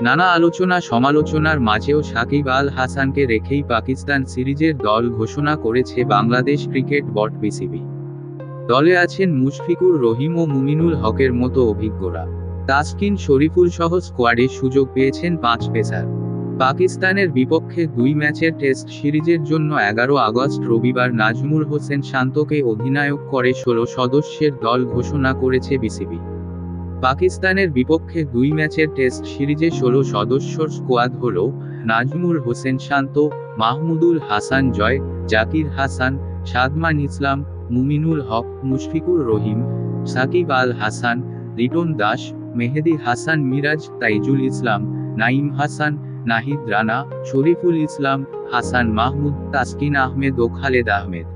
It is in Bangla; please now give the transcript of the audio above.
নানা আলোচনা সমালোচনার মাঝেও সাকিব আল হাসানকে রেখেই পাকিস্তান সিরিজের দল ঘোষণা করেছে বাংলাদেশ ক্রিকেট বোর্ড বিসিবি। দলে আছেন মুশফিকুর রহিম ও মুমিনুল হকের মতো অভিজ্ঞরা। তাসকিন শরীফুল সহ স্কোয়াডে সুযোগ পেয়েছেন 5 পেসার। পাকিস্তানের বিপক্ষে 2 ম্যাচের টেস্ট সিরিজের জন্য 11 আগস্ট রবিবার নাজমুল হোসেন শান্তকে অধিনায়ক করে 16 সদস্যের দল ঘোষণা করেছে বিসিবি। পাকিস্তানের বিপক্ষে 2 ম্যাচের টেস্ট সিরিজে 16 সদস্যর স্কোয়াড হল: নাজমুল হোসেন শান্ত, মাহমুদুল হাসান জয়, জাকির হাসান, সাদমান ইসলাম, মুমিনুল হক, মুশফিকুর রহিম, সাকিব আল হাসান, লিটন দাস, মেহেদী হাসান মিরাজ, তাইজুল ইসলাম, নাঈম হাসান, নাহিদ রানা, শরীফুল ইসলাম, হাসান মাহমুদ, তাসকিন আহমেদ ও খালেদ আহমেদ।